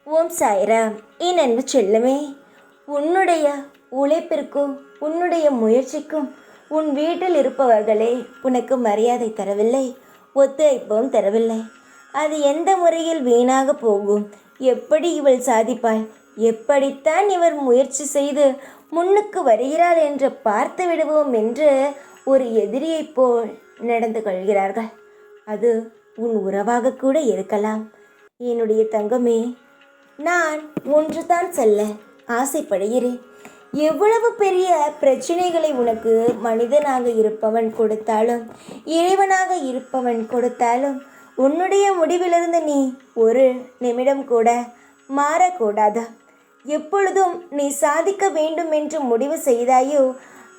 ஓம் சாய்ராம். என் அன்பு செல்லமே, உன்னுடைய உழைப்பிற்கும் உன்னுடைய முயற்சிக்கும் உன் வீட்டில் இருப்பவர்களே உனக்கு மரியாதை தரவில்லை, ஒத்துழைப்பும் தரவில்லை. அது எந்த முறையில் வீணாக போகும்? எப்படி இவள் சாதிப்பாள்? எப்படித்தான் இவர் முயற்சி செய்து முன்னுக்கு வருகிறாள் என்று பார்த்து விடுவோம் என்று ஒரு எதிரியைப் போல் நடந்து கொள்கிறார்கள். அது உன் உறவாக கூட இருக்கலாம். என்னுடைய தங்கமே, நான் ஒன்றுதான் சொல்ல ஆசைப்படுகிறேன். எவ்வளவு பெரிய பிரச்சனைகளை உனக்கு மனிதனாக இருப்பவன் கொடுத்தாலும் இறைவனாக இருப்பவன் கொடுத்தாலும் உன்னுடைய முடிவிலிருந்து நீ ஒரு நிமிடம் கூட மாறக்கூடாது. எப்பொழுதும் நீ சாதிக்க வேண்டும் என்று முடிவு செய்தாயோ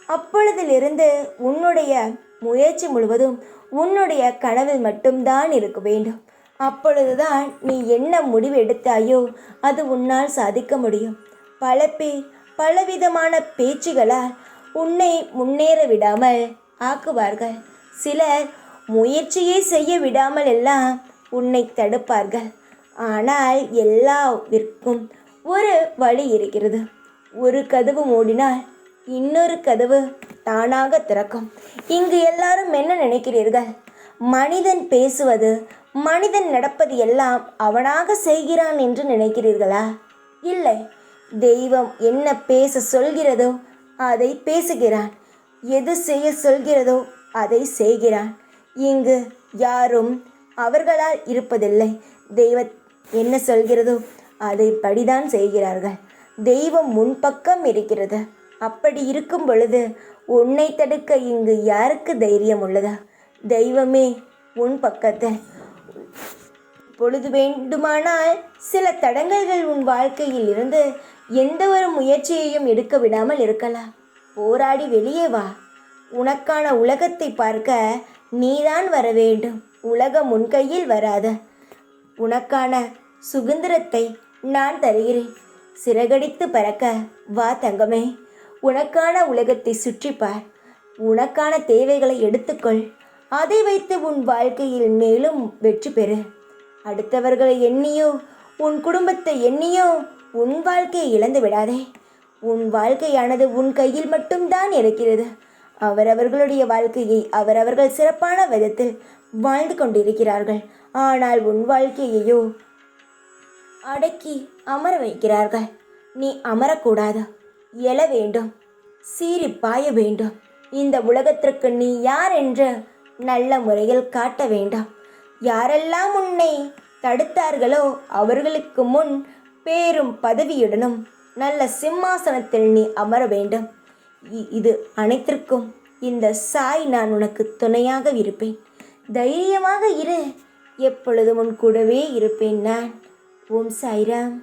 அப்பொழுதிலிருந்து உன்னுடைய முயற்சி முழுவதும் உன்னுடைய கனவில் மட்டும்தான் இருக்க வேண்டும். அப்பொழுதுதான் நீ என்ன முடிவு எடுத்தாயோ அது உன்னால் சாதிக்க முடியும். பல பேர் பலவிதமான பேச்சுகளால் உன்னை முன்னேற விடாமல் ஆக்குவார்கள். சிலர் முயற்சியை செய்ய விடாமல் எல்லாம் உன்னை தடுப்பார்கள். ஆனால் எல்லாவிற்கும் ஒரு வழி இருக்கிறது. ஒரு கதவு மூடினால் இன்னொரு கதவு தானாக திறக்கும். இங்கு எல்லாரும் என்ன நினைக்கிறீர்கள்? மனிதன் பேசுவது, மனிதன் நடப்பது எல்லாம் அவனாக செய்கிறான் என்று நினைக்கிறீர்களா? இல்லை, தெய்வம் என்ன பேச சொல்கிறதோ அதை பேசுகிறான். எது செய்ய சொல்கிறதோ அதை செய்கிறான். இங்கு யாரும் அவர்களால் இருப்பதில்லை. தெய்வம் என்ன சொல்கிறதோ அதை படிதான் செய்கிறார்கள். தெய்வம் முன்பக்கம் இருக்கிறது. அப்படி இருக்கும் பொழுது உன்னை தடுக்க இங்கு யாருக்கு தைரியம் உள்ளதா? தெய்வமே உன் பக்கத்தில். பொழுது வேண்டுமானால் சில தடங்கல்கள் உன் வாழ்க்கையில் இருந்து எந்த ஒரு முயற்சியையும் எடுக்க விடாமல் இருக்கலாம். போராடி வெளியே வா. உனக்கான உலகத்தை பார்க்க நீதான் வர வேண்டும். உலகம் உன் கையில் வராத. உனக்கான சுதந்திரத்தை நான் தருகிறேன். சிறகடித்து பறக்க வா தங்கமே. உனக்கான உலகத்தை சுற்றிப்பார். உனக்கான தேவைகளை எடுத்துக்கொள். அதை வைத்து உன் வாழ்க்கையில் மேலும் வெற்றி பெறு. அடுத்தவர்களை எண்ணியோ உன் குடும்பத்தை எண்ணியோ உன் வாழ்க்கையை இழந்து விடாதே. உன் வாழ்க்கையானது உன் கையில் மட்டும்தான் இருக்கிறது. அவரவர்களுடைய வாழ்க்கையை அவரவர்கள் சிறப்பான விதத்தில் வாழ்ந்து கொண்டிருக்கிறார்கள். ஆனால் உன் வாழ்க்கையையோ அடக்கி அமர வைக்கிறார்கள். நீ அமரக்கூடாது, எழ வேண்டும், சீறி பாய வேண்டும். இந்த உலகத்திற்கு நீ யார் என்று நல்ல முறையில் காட்ட வேண்டும். யாரெல்லாம் உன்னை தடுத்தார்களோ அவர்களுக்கு முன் பேரும் பதவியுடனும் நல்ல சிம்மாசனத்தில் நீ அமர வேண்டும். இது அனைத்திற்கும் இந்த சாய் நான் உனக்கு துணையாக இருப்பேன். தைரியமாக இரு. எப்பொழுதும் உன் கூடவே இருப்பேன் நான். ஓம் சாய்ராம்.